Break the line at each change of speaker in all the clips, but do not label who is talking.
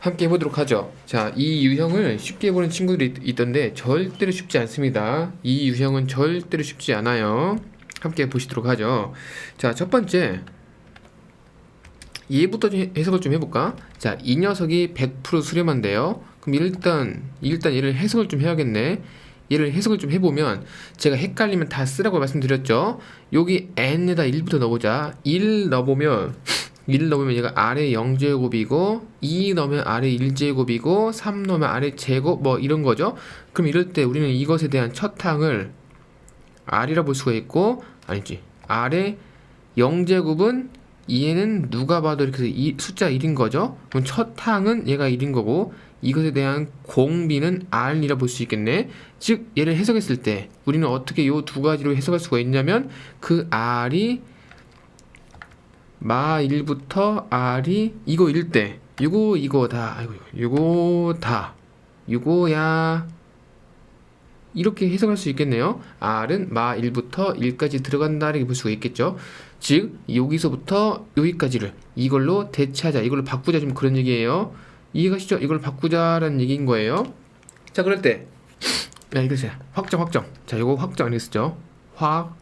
함께 해보도록 하죠. 자, 이 유형을 쉽게 해보는 친구들이 있던데 절대로 쉽지 않습니다. 이 유형은 절대로 쉽지 않아요. 함께 보시도록 하죠. 자, 첫 번째 얘부터 해석을 좀 해볼까? 자, 이 녀석이 100% 수렴한데요. 그럼 일단 얘를 해석을 좀 해야겠네. 얘를 해석을 좀 해보면 제가 헷갈리면 다 쓰라고 말씀드렸죠. 여기 n에다 1부터 넣어보자. 1 넣어보면 얘가 아래 0제곱이고 2 넣으면 아래 1제곱이고 3 넣으면 아래 제곱 뭐 이런 거죠. 그럼 이럴 때 우리는 이것에 대한 첫 항을 r이라 볼 수가 있고, 아니지, 아래 0제곱은 얘는 누가 봐도 이렇게 숫자 1인 거죠. 그럼 첫 항은 얘가 1인 거고 이것에 대한 공비는 r이라 볼 수 있겠네. 즉 얘를 해석했을 때 우리는 어떻게 요 두 가지로 해석할 수가 있냐면 그 r이 마 1부터 r이 이거 1 때 이거 다 아이고 이거 다 이거야 이렇게 해석할 수 있겠네요. r은 마 1부터 1까지 들어간다 이렇게 볼 수가 있겠죠. 즉 여기서부터 여기까지를 이걸로 대체하자, 이걸로 바꾸자, 좀 그런 얘기예요. 이해가시죠? 이걸 바꾸자라는 얘기인 거예요. 자, 그럴 때 야, 이것이 확정. 자, 이거 확정 안 했었죠? 확정.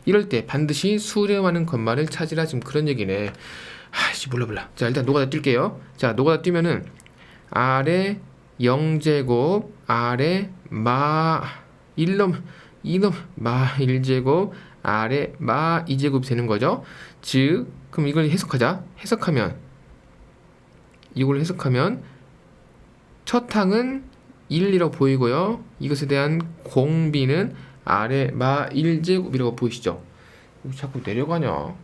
이럴 때 반드시 수렴하는 것만을 찾으라, 지금 그런 얘기네. 아씨, 몰라. 자, 일단 노가다 뛸게요. 자, 노가다 뛰면은 아래 0제곱 아래 마 1놈 2놈 마 1제곱 아래 마 2제곱 되는 거죠. 즉 그럼 이걸 해석하자. 이걸 해석하면 첫 항은 1이라고 보이고요. 이것에 대한 공비는 아래 마 1제곱이라고 보이시죠. 자꾸 내려가냐.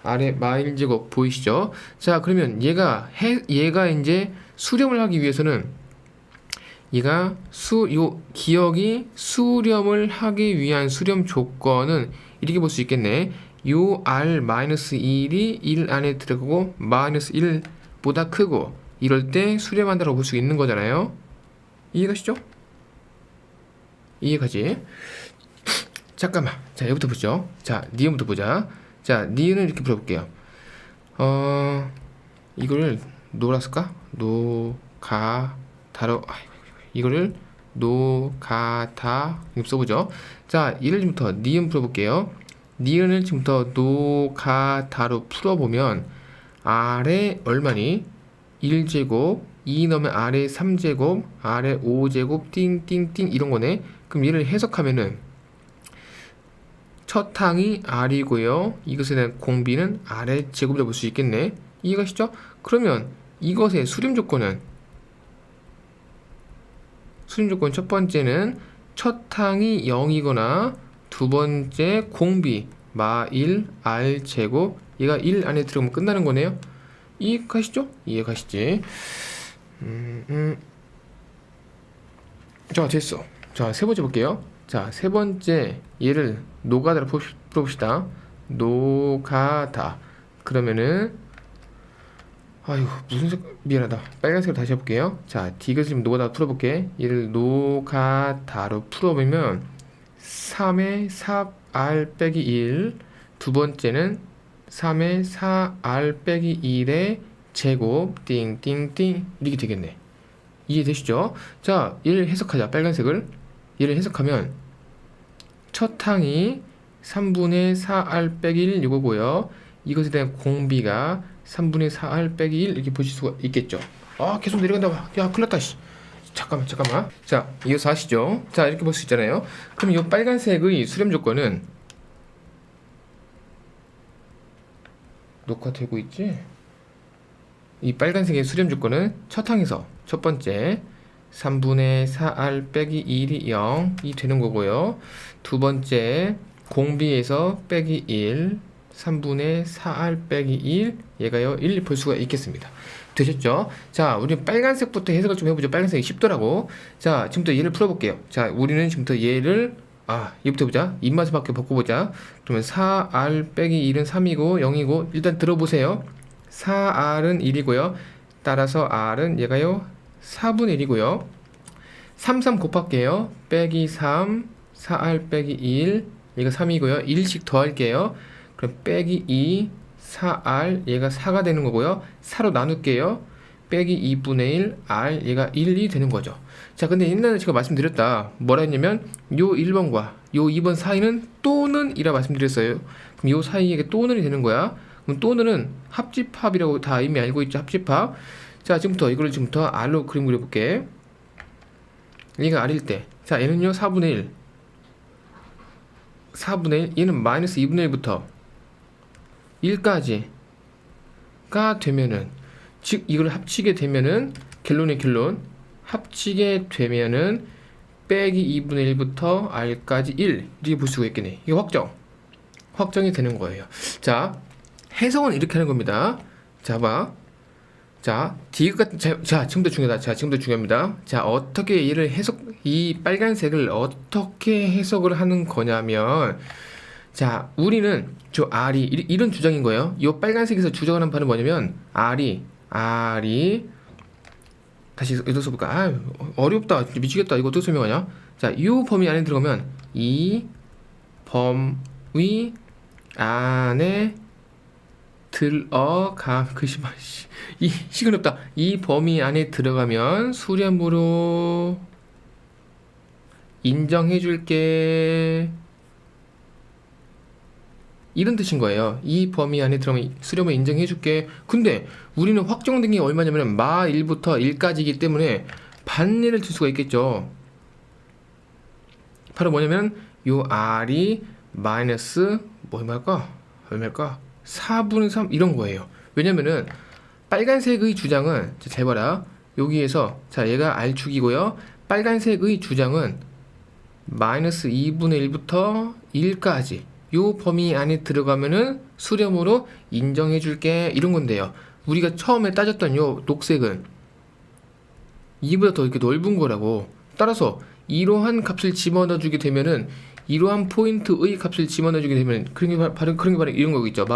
아래 마 1제곱 보이시죠? 자, 그러면 얘가 이제 수렴을 하기 위해서는 얘가 기억이 수렴을 하기 위한 수렴 조건은 이렇게 볼 수 있겠네. 요 r-1이 1 안에 들어가고 마이너스 1보다 크고 이럴 때 수렴한다고 볼 수 있는 거잖아요. 이해가시죠? 이해가지? 잠깐만. 자, 여기부터 보죠. 자, 니은부터 보자. 자, 니은은 이렇게 풀어볼게요. 이거를 노라 쓸까? 노가다로 이거를 노가다 이렇게 써보죠. 자, 얘를 지금부터 니은 풀어볼게요. 니은을 지금부터 노가다로 풀어보면 아래 얼마니? 1제곱 2 넣으면 아래 3제곱 아래 5제곱 띵띵띵 이런 거네. 그럼 얘를 해석하면은 첫 항이 r이고요. 이것에 대한 공비는 r의 제곱이라고 볼 수 있겠네. 이해가시죠? 그러면 이것의 수렴 조건은 첫 번째는 첫 항이 0이거나 두 번째 공비 마 1 r 제곱 얘가 1 안에 들어가면 끝나는 거네요. 이해가시죠? 이해가시지? 자, 됐어. 자, 세 번째 볼게요. 자, 세 번째 얘를 노가다로 풀어봅시다. 노가다. 그러면은 아이고 무슨 색 미안하다. 빨간색으로 다시 해볼게요. 자, 디귿을 지금 노가다 풀어볼게. 얘를 노가다로 풀어보면 3의 4r 빼기 1. 두 번째는 3의 4r 빼기 1의 제곱 띵띵띵 이렇게 되겠네. 이해되시죠? 자, 얘를 해석하자. 빨간색을 얘를 해석하면 첫 항이 3분의 4r 빼기 1 이거고요. 이것에 대한 공비가 3분의 4r 빼기 1 이렇게 보실 수가 있겠죠. 아, 계속 내려간다. 야, 큰일 났다. 씨. 잠깐만. 자, 이어서 하시죠. 자, 이렇게 볼 수 있잖아요. 그럼 이 빨간색의 수렴 조건은 녹화되고 있지? 이 빨간색의 수렴 조건은 첫 항에서 첫 번째 3분의 4r 빼기 1이 0이 되는 거고요. 두 번째 공비에서 빼기 1 3분의 4r 빼기 1 얘가요 1 볼 수가 있겠습니다. 되셨죠? 자, 우리 빨간색부터 해석을 좀 해보죠. 빨간색이 쉽더라고. 자, 지금부터 얘를 풀어볼게요. 자, 우리는 지금부터 얘를 얘부터 보자. 입맛을 밖에 바꿔보자. 그러면 4r 빼기 1은 3이고 0이고 일단 들어보세요. 4r은 1이고요. 따라서 r은 얘가요 4분의 1이고요. 3 곱할게요. 빼기 3 4r 빼기 1 얘가 3이고요. 1씩 더할게요. 그럼 빼기 2 4R 얘가 4가 되는 거고요. 4로 나눌게요. 빼기 2분의 1 R 얘가 1이 되는 거죠. 자, 근데 옛날에 제가 말씀드렸다. 뭐라 했냐면 요 1번과 요 2번 사이는 또는 이라 말씀드렸어요. 그럼 요 사이에 또는이 되는 거야. 그럼 또는은 합집합이라고 다 이미 알고 있죠. 합집합. 자, 지금부터 R로 그림 그려볼게. 얘가 R일 때, 자, 얘는요 4분의 1 얘는 마이너스 2분의 1부터 1까지가 되면은, 즉 이걸 합치게 되면은 결론 합치게 되면은 빼기 2분의 1부터 R까지 1 이렇게 볼 수가 있겠네. 이게 확정이 되는 거예요. 자, 해석은 이렇게 하는 겁니다. 자, 봐. 자, 지금부터 중요하다. 자, 지금부터 중요합니다. 자, 어떻게 얘를 이 빨간색을 어떻게 해석을 하는 거냐면, 자, 우리는 저 R이 이런 주장인 거예요. 이 빨간색에서 주장하는 바는 뭐냐면, R이 다시 이거 써볼까? 아, 어렵다. 미치겠다. 이거 어떻게 설명하냐? 자, 이 범위 안에 들어가면 이 범위 안에 들어가 글씨만 이 시간 없다. 이 범위 안에 들어가면 수렴으로 인정해줄게. 이런 뜻인 거예요. 이 범위 안에 들어가면 수렴을 인정해줄게. 근데 우리는 확정된 게 얼마냐면 마 1부터 1까지이기 때문에 반례를 들 수가 있겠죠. 바로 뭐냐면 요 R이 마이너스 얼마일까? 4분의 3 이런 거예요. 왜냐면은 빨간색의 주장은, 잘 봐라. 여기에서 자, 얘가 R축이고요. 빨간색의 주장은 마이너스 2분의 1부터 1까지 요 범위 안에 들어가면은 수렴으로 인정해줄게 이런 건데요. 우리가 처음에 따졌던 요 녹색은 2보다 더 이렇게 넓은 거라고. 따라서 이러한 값을 집어넣어주게 되면은 이러한 포인트의 값을 집어넣어주게 되면 그런 게 바로 이런 거겠죠.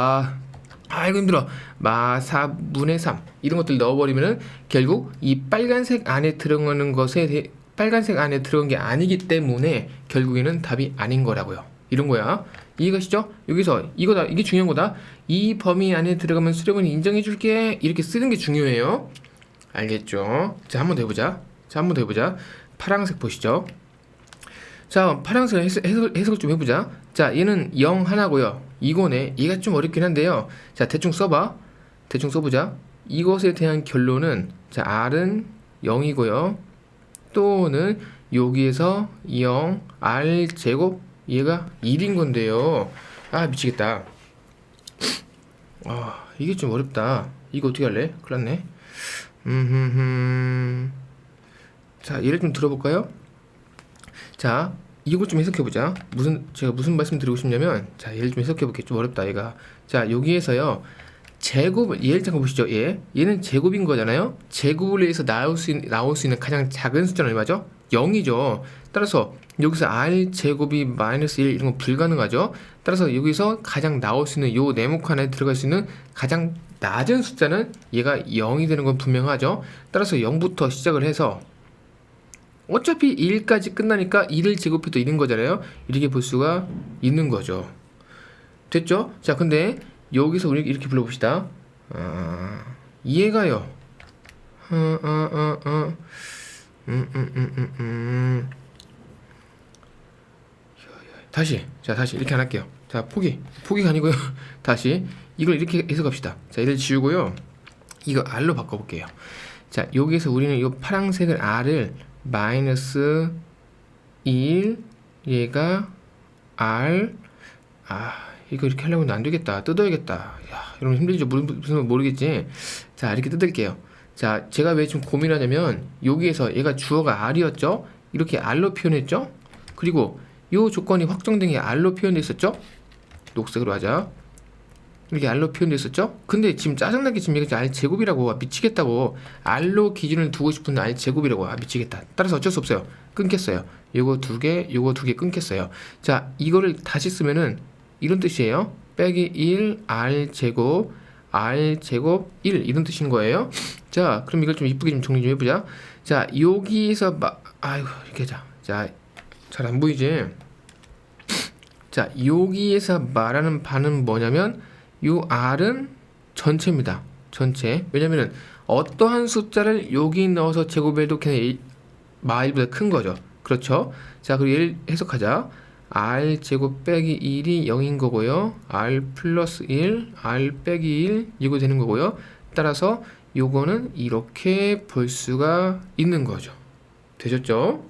아이고 힘들어. 마 4분의 3 이런 것들 넣어버리면은 결국 이 빨간색 안에 들어가는 것에 빨간색 안에 들어간 게 아니기 때문에 결국에는 답이 아닌 거라고요. 이런 거야. 이해가시죠? 여기서 이게 중요한 거다. 이 범위 안에 들어가면 수렴은 인정해줄게. 이렇게 쓰는 게 중요해요. 알겠죠? 자, 한 번 더 해보자. 파란색 보시죠. 자, 파란색 해석을 좀 해보자. 자, 얘는 0 하나고요. 이거네. 얘가 좀 어렵긴 한데요. 자, 대충 써보자. 이것에 대한 결론은, 자, R은 0이고요. 또는 여기에서 0 R 제곱 얘가 1인 건데요. 아, 미치겠다. 이게 좀 어렵다. 이거 어떻게 할래? 큰일 났네. 자, 예를 좀 들어볼까요? 자, 이거 좀 해석해보자. 제가 무슨 말씀 드리고 싶냐면, 자, 예를 좀 해석해볼게. 좀 어렵다, 얘가. 자, 여기에서요, 예를 잠깐 보시죠. 얘는 제곱인 거잖아요. 제곱을 위해서 나올 수 있는 가장 작은 숫자는 얼마죠? 0이죠. 따라서 여기서 R 제곱이 마이너스 1 이런 건 불가능하죠. 따라서 여기서 가장 나올 수 있는 요 네모칸 안에 들어갈 수 있는 가장 낮은 숫자는 얘가 0이 되는 건 분명하죠. 따라서 0부터 시작을 해서 어차피 1까지 끝나니까 1을 제곱해도 1인 거잖아요. 이렇게 볼 수가 있는 거죠. 됐죠? 자, 근데 여기서 우리 이렇게 불러봅시다. 얘가요. 다시 이렇게 안 할게요. 자, 포기가 아니고요. 다시 이걸 이렇게 해석합시다. 자, 얘를 지우고요. 이거 R로 바꿔볼게요. 자, 여기서 우리는 이 파란색을 R을 마이너스 1 얘가 R 이거 이렇게 하려면 안 되겠다. 뜯어야겠다. 야, 여러분 힘들죠? 무슨 모르겠지? 자, 이렇게 뜯을게요. 자, 제가 왜 좀 고민하냐면 여기에서 얘가 주어가 R이었죠? 이렇게 R로 표현했죠? 그리고 요 조건이 확정된 게 R로 표현됐었죠? 녹색으로 하자. 이렇게 R로 표현됐었죠? 근데 지금 짜증나게 지금 얘가 R 제곱이라고. 미치겠다고. R로 기준을 두고 싶은 R 제곱이라고. 미치겠다. 따라서 어쩔 수 없어요. 끊겠어요. 요거 두 개 끊겠어요. 자, 이거를 다시 쓰면은 이런 뜻이에요. 빼기 1 R 제곱 1 이런 뜻인 거예요. 자, 그럼 이걸 좀 이쁘게 좀 정리 좀 해보자. 자, 여기에서 이렇게 하자. 자, 잘 안 보이지? 자, 여기에서 말하는 바는 뭐냐면 요 r은 전체입니다. 전체. 왜냐면은 어떠한 숫자를 여기 넣어서 제곱해도 그냥 마일보다 큰 거죠. 그렇죠? 자, 그리고 얘를 해석하자. r 제곱 빼기 1이 0인 거고요. r 플러스 1, r 빼기 1 이거 되는 거고요. 따라서 요거는 이렇게 볼 수가 있는 거죠. 되셨죠?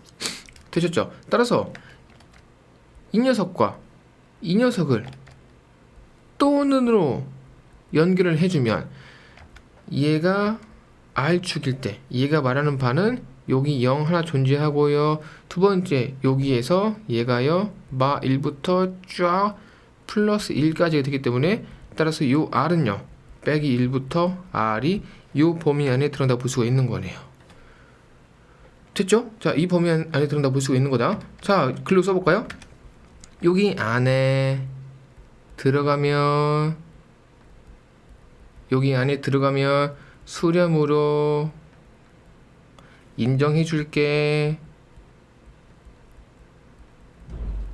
되셨죠? 따라서 이 녀석과 이 녀석을 또 눈으로 연결을 해주면 얘가 r축일 때 얘가 말하는 바는 여기 0 하나 존재하고요. 두 번째 여기에서 얘가요 마 1부터 쫙 플러스 1까지 되기 때문에 따라서 요 r은요 빼기 1부터 r이 요 범위 안에 들어간다고 볼 수가 있는 거네요. 됐죠? 자, 이 범위 안에 들어간다고 볼 수가 있는 거다. 자, 글로 써볼까요? 여기 안에 들어가면 수렴으로 인정해 줄게.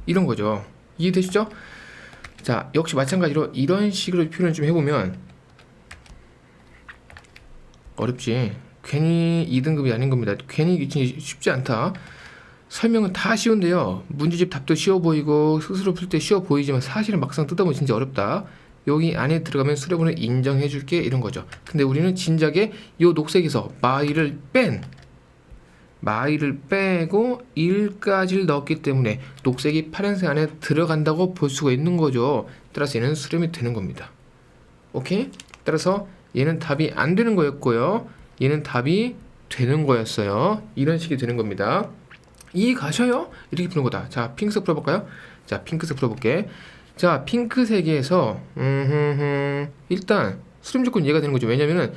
이런 거죠. 이해되시죠? 자, 역시 마찬가지로 이런 식으로 표현을 좀 해보면 어렵지. 괜히 2등급이 아닌 겁니다. 괜히 쉽지 않다. 설명은 다 쉬운데요. 문제집 답도 쉬워 보이고 스스로 풀 때 쉬워 보이지만 사실은 막상 뜯어보면 진짜 어렵다. 여기 안에 들어가면 수렴으로 인정해 줄게 이런 거죠. 근데 우리는 진작에 요 녹색에서 마이를 빼고 1까지를 넣었기 때문에 녹색이 파란색 안에 들어간다고 볼 수가 있는 거죠. 따라서 얘는 수렴이 되는 겁니다. 오케이? 따라서 얘는 답이 안 되는 거였고요. 얘는 답이 되는 거였어요. 이런 식이 되는 겁니다. 이해 가셔요? 이렇게 푸는 거다. 자, 핑크색 풀어볼까요? 자, 핑크색 풀어볼게. 자, 핑크색에서 일단 수렴 조건 이해가 되는 거죠. 왜냐면은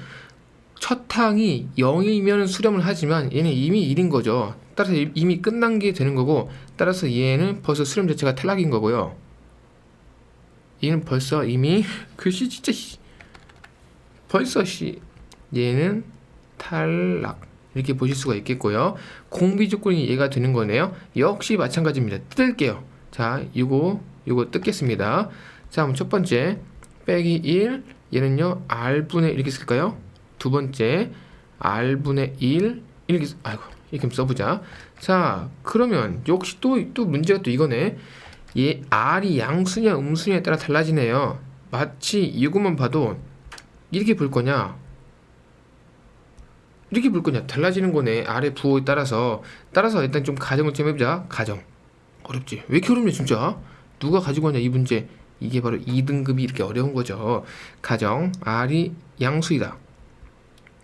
첫 항이 0이면 수렴을 하지만 얘는 이미 1인 거죠. 따라서 이미 끝난 게 되는 거고, 따라서 얘는 벌써 수렴 자체가 탈락인 거고요. 얘는 벌써 이미 글씨 진짜 벌써 얘는 탈락 이렇게 보실 수가 있겠고요. 공비 조건이 이해가 되는 거네요. 역시 마찬가지입니다. 뜯을게요. 자, 요거 뜯겠습니다. 자, 그럼 첫 번째 빼기 1 얘는요 r분의 이렇게 쓸까요? 두 번째 r분의 1 이렇게 이렇게 써보자. 자, 그러면 역시 또 문제가 또 이거네. 얘 r이 양수냐 음수냐에 따라 달라지네요. 마치 이것만 봐도 이렇게 볼 거냐 이렇게 볼 거냐 달라지는 거네. r의 부호에 따라서 일단 좀 가정을 좀 해보자. 가정 어렵지. 왜 이렇게 어렵냐 진짜. 누가 가지고 왔냐 이 문제. 이게 바로 2등급이 이렇게 어려운 거죠. 가정 r이 양수이다.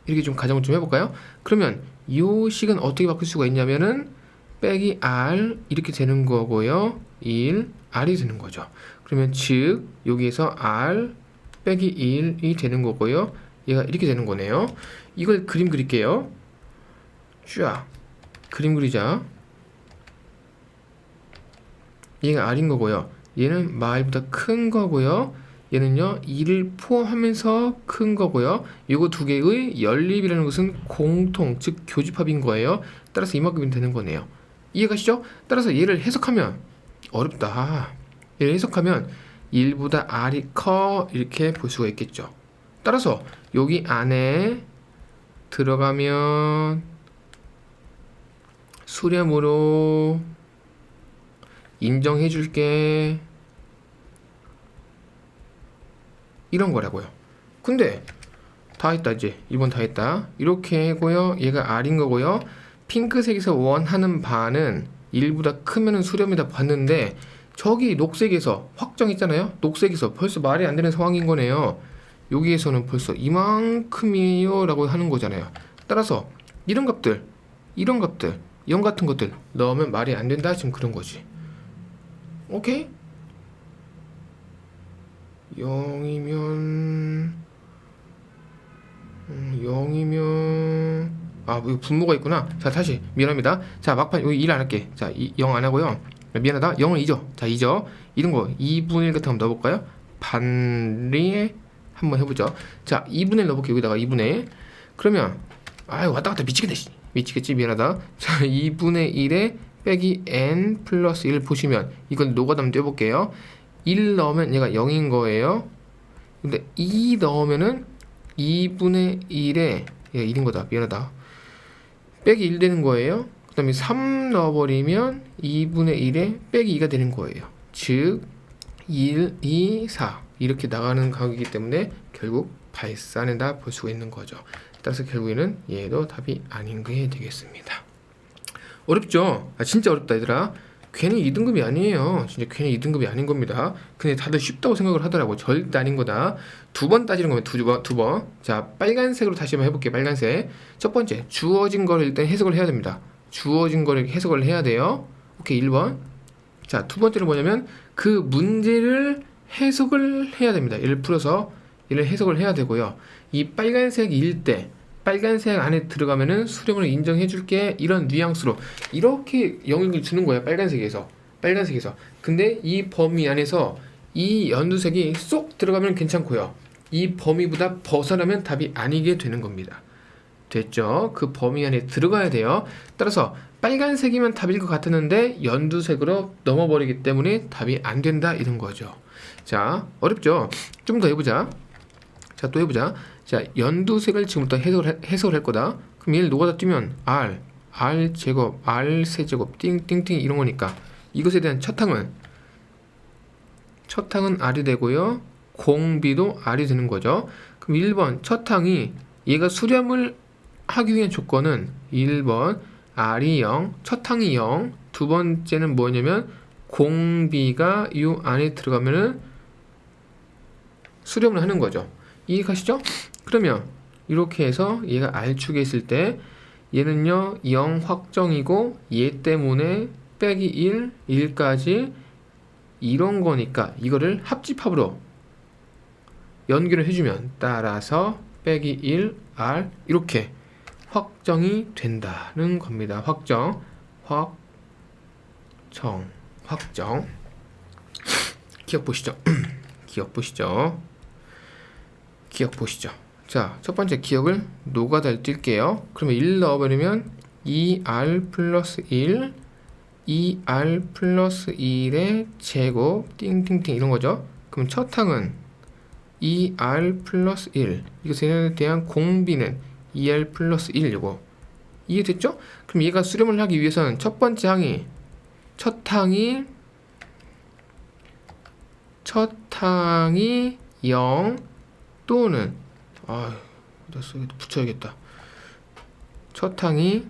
이렇게 좀 가정을 좀 해볼까요? 그러면 이 식은 어떻게 바꿀 수가 있냐면은 빼기 r 이렇게 되는 거고요. 1 r이 되는 거죠. 그러면 즉 여기에서 r 빼기 1이 되는 거고요. 얘가 이렇게 되는 거네요. 이걸 그림 그릴게요. 쫙 그림 그리자. 얘가 r인 거고요. 얘는 마일보다 큰 거고요. 얘는요 2를 포함하면서 큰 거고요. 이거 두 개의 연립이라는 것은 공통 즉 교집합인 거예요. 따라서 이만큼이 되는 거네요. 이해가시죠? 따라서 얘를 해석하면 어렵다. 얘를 해석하면 1보다 r이 커 이렇게 볼 수가 있겠죠. 따라서 여기 안에 들어가면 수렴으로 인정해 줄게 이런 거라고요. 근데 다 했다. 이제 1번 다 했다. 이렇게 하고요. 얘가 r인 거고요. 핑크색에서 원하는 바는 1보다 크면은 수렴이다 봤는데 저기 녹색에서 확정했잖아요. 녹색에서 벌써 말이 안 되는 상황인 거네요. 여기에서는 벌써 이만큼이에요 라고 하는 거잖아요. 따라서 이런 값들 0 같은 것들 넣으면 말이 안 된다. 지금 그런 거지. 오케이? 0이면 이거 분모가 있구나. 자, 다시 미안합니다. 자, 막판 여기 1 안 할게. 자, 0 안 하고요. 미안하다. 0은 2죠. 자, 2죠. 이런 거 2분의 1 같은 거 한번 넣어볼까요? 반리에 한번 해보죠. 자, 2분의 1 넣어볼게요. 여기다가 2분의 1. 그러면 왔다 갔다 미치겠지. 미안하다. 자, 2분의 1에 빼기 n 플러스 1 보시면 이건 노가다 한번 떼볼게요. 1 넣으면 얘가 0인 거예요. 근데 2 넣으면은 2분의 1에 1인 거다. 미안하다. 빼기 1 되는 거예요. 그 다음에 3 넣어버리면 2분의 1에 빼기 2가 되는 거예요. 즉 1, 2, 4 이렇게 나가는 가격이기 때문에 결국 발산에다 볼 수가 있는 거죠. 따라서 결국에는 얘도 답이 아닌 게 되겠습니다. 어렵죠? 진짜 어렵다 얘들아. 괜히 2등급이 아니에요. 진짜 괜히 2등급이 아닌 겁니다. 근데 다들 쉽다고 생각을 하더라고. 절대 아닌 거다. 두 번 따지는 겁니다. 두 번. 자, 빨간색으로 다시 한번 해볼게요. 빨간색. 첫 번째, 주어진 거를 일단 해석을 해야 됩니다. 주어진 거를 해석을 해야 돼요. 오케이, 1번. 자, 두 번째는 뭐냐면 그 문제를 해석을 해야 됩니다. 얘를 풀어서 얘를 해석을 해야 되고요. 이 빨간색일 때 빨간색 안에 들어가면은 수렴을 인정해 줄게 이런 뉘앙스로 이렇게 영역을 주는 거예요. 빨간색에서 근데 이 범위 안에서 이 연두색이 쏙 들어가면 괜찮고요. 이 범위보다 벗어나면 답이 아니게 되는 겁니다. 됐죠? 그 범위 안에 들어가야 돼요. 따라서 빨간색이면 답일 것 같았는데 연두색으로 넘어버리기 때문에 답이 안 된다 이런 거죠. 자, 어렵죠? 좀 더 해보자. 자, 또 해보자. 자, 연두색을 지금부터 해석을 할 거다. 그럼 얘를 노가다 뛰면 R 제곱, R 세제곱, 띵띵띵 이런 거니까 이것에 대한 첫항은 R이 되고요. 공비도 R이 되는 거죠. 그럼 1번 첫항이 얘가 수렴을 하기 위한 조건은 1번 R이 0, 첫항이 0. 두 번째는 뭐냐면 공비가 이 안에 들어가면은 수렴을 하는 거죠. 이해가시죠? 그러면 이렇게 해서 얘가 R축에 있을 때 얘는요 0 확정이고 얘 때문에 빼기 1, 1까지 이런 거니까 이거를 합집합으로 연결을 해주면 따라서 빼기 1, R 이렇게 확정이 된다는 겁니다. 확정 기억 보시죠. 기억 보시죠. 자, 첫 번째 기억을 노가다를 뛸게요. 그러면 1 넣어버리면 2R 플러스 1 2R 플러스 1의 제곱 띵띵띵 이런 거죠. 그럼 첫 항은 2R 플러스 1 이것에 대한 공비는 2R 플러스 1 이거 이해됐죠? 그럼 얘가 수렴을 하기 위해서는 첫 번째 항이 첫 항이 0 또는 붙여야겠다. 첫 항이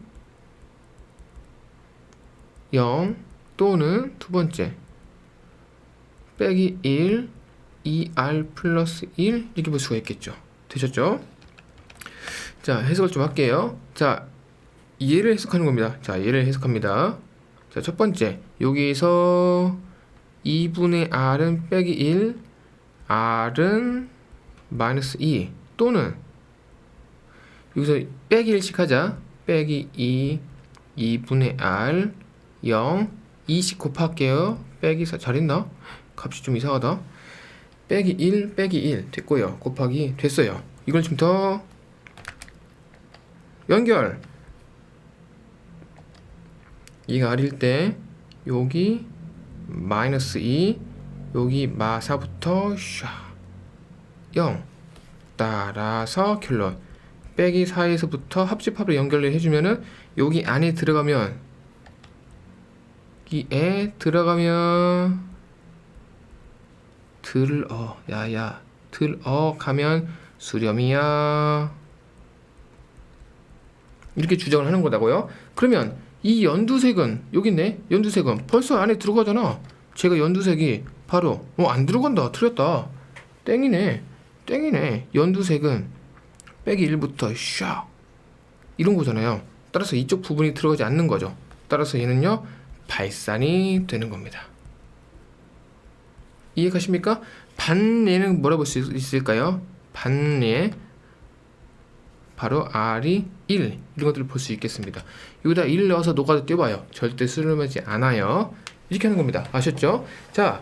0 또는 두 번째 빼기 1 2R 플러스 1 이렇게 볼 수가 있겠죠. 되셨죠? 자, 해석을 좀 할게요. 자, 얘를 해석하는 겁니다. 자, 얘를 해석합니다. 자, 첫 번째 여기서 2분의 R은 빼기 1 R은 마이너스 2 또는 여기서 빼기 1씩 하자. 빼기 2 2분의 R 0 2씩 곱할게요. 빼기 4 잘했나? 값이 좀 이상하다. 빼기 1 빼기 1 됐고요. 곱하기 됐어요. 이걸 좀 더 연결. 이가 R일 때 여기 마이너스 2 여기 마사부터 0 따라서 결론 빼기 4에서부터 합집합으로 연결을 해주면은 여기 안에 들어가면 여기에 들어가면 들어가면 수렴이야 이렇게 주장을 하는 거다고요. 그러면 이 연두색은 여기 있네. 연두색은 벌써 안에 들어가잖아. 제가 연두색이 바로 안 들어간다. 틀렸다. 땡이네. 연두색은 빼기 1부터 이런 거잖아요. 따라서 이쪽 부분이 들어가지 않는 거죠. 따라서 얘는요 발산이 되는 겁니다. 이해가십니까? 반례는 뭐라 볼 수 있을까요? 반례 바로 R이 1 이런 것들을 볼 수 있겠습니다. 여기다 1 넣어서 노가다 떼봐요. 절대 수렴하지 않아요. 이렇게 하는 겁니다. 아셨죠? 자,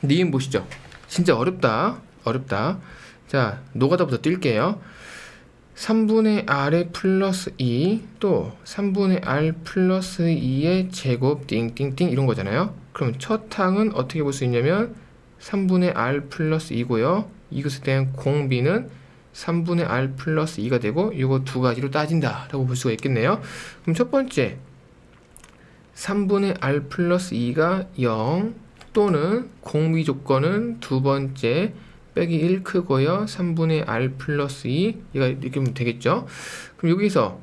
니은 보시죠. 진짜 어렵다. 자, 노가다부터 뛸게요. 3분의 R의 플러스 2 또 3분의 R 플러스 2의 제곱 띵띵띵 이런 거잖아요. 그럼 첫 항은 어떻게 볼 수 있냐면 3분의 R 플러스 2고요. 이것에 대한 공비는 3분의 r 플러스 2가 되고 이거 두 가지로 따진다 라고 볼 수가 있겠네요. 그럼 첫 번째 3분의 r 플러스 2가 0 또는 공비 조건은 두 번째 빼기 1 크고요 3분의 r 플러스 2 얘가 이렇게 하면 되겠죠. 그럼 여기서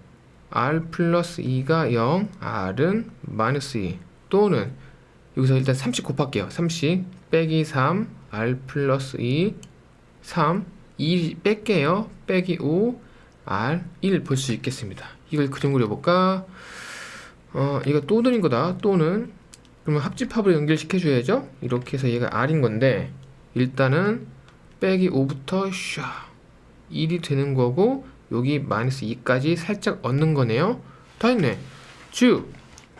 r 플러스 2가 0 r은 마이너스 2 또는 여기서 일단 30 곱할게요. 30 빼기 3 r 플러스 2 3 2 뺄게요. 빼기 5 r 1 볼 수 있겠습니다. 이걸 그림 그려볼까? 얘가 또는인 거다. 또는 그러면 합집합으로 연결시켜 줘야죠. 이렇게 해서 얘가 r인 건데 일단은 빼기 5부터 샤 1이 되는 거고 여기 마이너스 2까지 살짝 얻는 거네요. 다 했네. 즉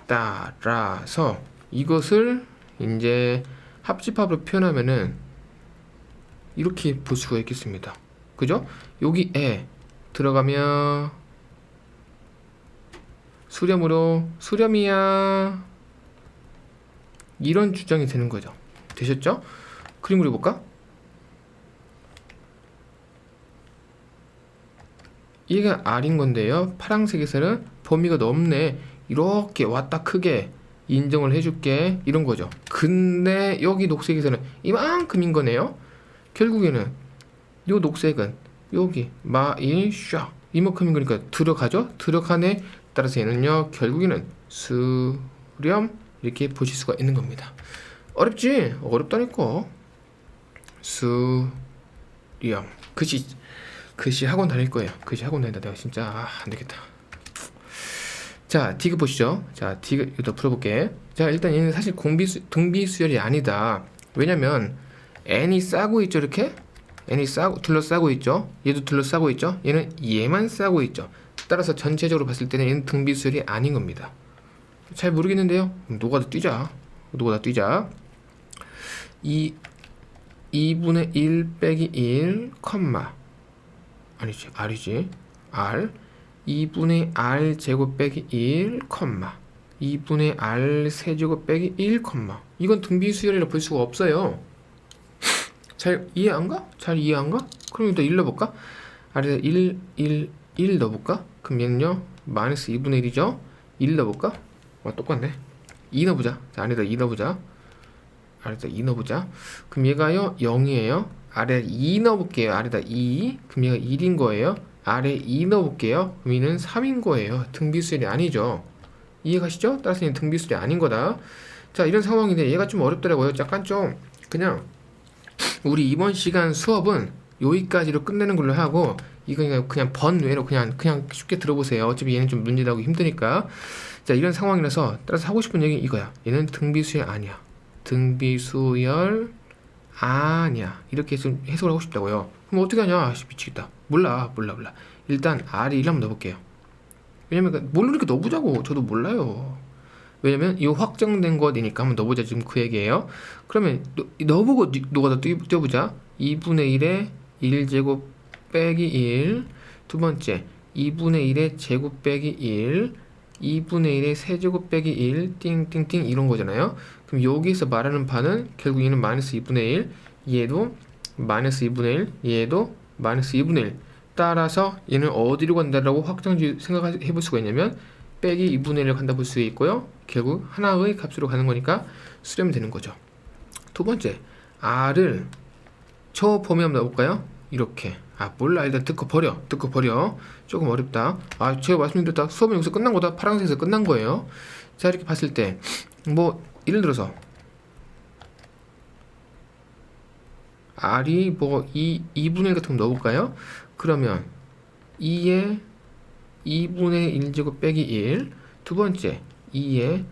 따라서 이것을 이제 합집합으로 표현하면은 이렇게 볼 수가 있겠습니다. 그죠? 여기에 들어가면 수렴으로 수렴이야 이런 주장이 되는 거죠. 되셨죠? 그림 그려볼까? 얘가 R인 건데요. 파란색에서는 범위가 넓네. 이렇게 왔다 크게 인정을 해줄게. 이런 거죠. 근데 여기 녹색에서는 이만큼인 거네요. 결국에는 요 녹색은 여기 마일 샤 이만큼인 거니까 들어가죠. 들어가네. 따라서 얘는요. 결국에는 수렴 이렇게 보실 수가 있는 겁니다. 어렵지? 어렵다니까. 수렴 글씨 학원 다닐 거예요. 글씨 학원 다닌다. 내가 진짜 안 되겠다. 자, 디귿 보시죠. 자, 디귿 이거 풀어볼게. 자, 일단 얘는 사실 등비 수열이 아니다. 왜냐면 n이 싸고 있죠, 이렇게. n이 둘러싸고 있죠. 얘도 둘러싸고 있죠. 얘는 얘만 싸고 있죠. 따라서 전체적으로 봤을 때는 얘는 등비 수열이 아닌 겁니다. 잘 모르겠는데요. 노가다 뛰자. 2분의 1 빼기 1 컴마 아니지 r이지 r 2분의 r 제곱 빼기 1 컴마 2분의 r 세제곱 빼기 1 컴마 이건 등비수열이라 볼 수가 없어요. 잘 이해 안 가? 그럼 일단 1 넣어볼까? r에다 1 넣어볼까? 그럼 얘는요 마이너스 2분의 1이죠. 1 넣어볼까? 똑같네. 2 넣어보자. 자, 안에다 2 넣어보자. 그럼 얘가요 0이에요. 아래 2 넣어볼게요. 아래다 2. 그럼 얘가 1인 거예요. 아래 2 넣어볼게요. 그럼 얘는 3인 거예요. 등비수열이 아니죠. 이해가시죠? 따라서 얘는 등비수열이 아닌 거다. 자, 이런 상황인데 얘가 좀 어렵더라고요. 약간 좀 그냥 우리 이번 시간 수업은 여기까지로 끝내는 걸로 하고 이거 그냥 번외로 그냥 쉽게 들어보세요. 어차피 얘는 좀 문제 나오기 힘드니까. 자, 이런 상황이라서 따라서 하고 싶은 얘기 이거야. 얘는 등비수열 아니야. 등비수열 아니야. 이렇게 좀 해석을 하고 싶다고요. 그럼 어떻게 하냐? 미치겠다. 몰라. 일단 R이 1 한번 넣어볼게요. 왜냐면 모르니까 넣어보자고. 저도 몰라요. 왜냐면 이 확정된 것이니까 한번 넣어보자. 지금 그 얘기예요. 그러면 넣어보고 노가다 띄워보자. 2분의 1에 1제곱 빼기 1. 두 번째 2분의 1에 제곱 빼기 1. 2분의 1에 세제곱 빼기 1 띵띵띵 이런 거잖아요. 그럼 여기서 말하는 바는 결국 얘는 마이너스 2분의 1 얘도 마이너스 2분의 1 얘도 마이너스 2분의 1 따라서 얘는 어디로 간다라고 확정지 생각해 볼 수가 있냐면 빼기 2분의 1을 간다 볼 수 있고요. 결국 하나의 값으로 가는 거니까 수렴이 되는 거죠. 두 번째 r을 저 범위 한번 넣어볼까요? 이렇게 몰라. 일단 듣고 버려. 조금 어렵다. 제가 말씀드렸다. 수업은 여기서 끝난 거다. 파란색에서 끝난 거예요. 자, 이렇게 봤을 때 뭐 예를 들어서 r이 뭐 2분의 1 같은 거 넣어볼까요? 그러면 2에 2분의 1제곱 빼기 1. 두 번째 2에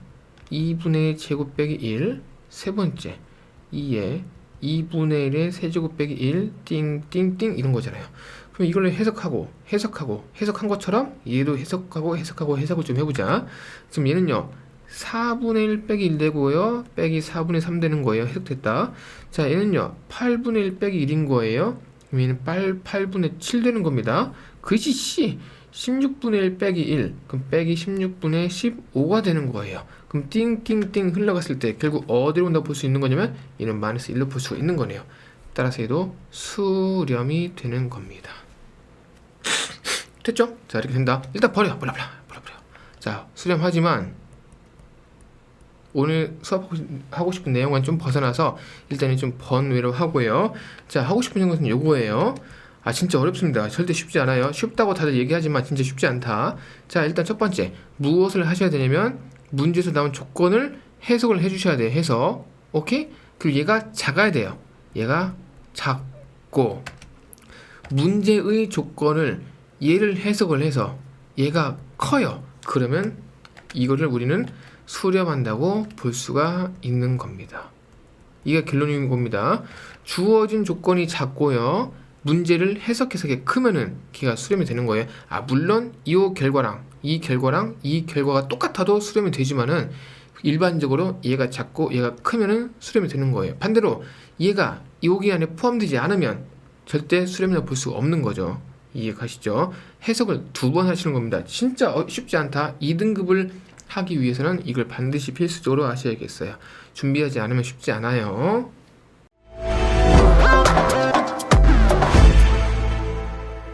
2분의 1 제곱 빼기 1. 세 번째 2에 2분의 1의 세제곱 빼기 1 띵띵띵 이런 거잖아요. 그럼 이걸 해석한 것처럼 얘도 해석을 좀 해보자. 그럼 얘는요 4분의 1 빼기 1 되고요. 빼기 4분의 3 되는 거예요. 해석됐다. 자, 얘는요 8분의 1 빼기 1인 거예요. 그럼 얘는 8분의 7 되는 겁니다. 그지 16분의 1 빼기 1 그럼 빼기 16분의 15가 되는 거예요. 그럼 띵띵띵 흘러갔을 때 결국 어디로 온다고 볼 수 있는 거냐면 얘는 마이너스 1로 볼 수가 있는 거네요. 따라서 얘도 수렴이 되는 겁니다. 됐죠? 자, 이렇게 된다. 일단 버려. 자, 수렴하지만 오늘 수업하고 싶은 내용은 좀 벗어나서 일단은 좀 번외로 하고요. 자, 하고 싶은 것은 요거예요. 아, 진짜 어렵습니다. 절대 쉽지 않아요. 쉽다고 다들 얘기하지만 진짜 쉽지 않다. 자, 일단 첫 번째, 무엇을 하셔야 되냐면 문제에서 나온 조건을 해석을 해주셔야 돼요. 해석. 오케이? 그리고 얘가 작아야 돼요. 얘가 작고 문제의 조건을 얘를 해석을 해서 얘가 커요. 그러면 이거를 우리는 수렴한다고 볼 수가 있는 겁니다. 이게 결론인 겁니다. 주어진 조건이 작고요. 문제를 해석해서 이게 크면은 걔가 수렴이 되는 거예요. 아, 물론 이 결과랑 이 결과가 똑같아도 수렴이 되지만은 일반적으로 얘가 작고 얘가 크면은 수렴이 되는 거예요. 반대로 얘가 여기 안에 포함되지 않으면 절대 수렴이라고 볼 수가 없는 거죠. 이해가시죠? 해석을 2번 하시는 겁니다. 진짜 쉽지 않다. 2등급을 하기 위해서는 이걸 반드시 필수적으로 하셔야겠어요. 준비하지 않으면 쉽지 않아요.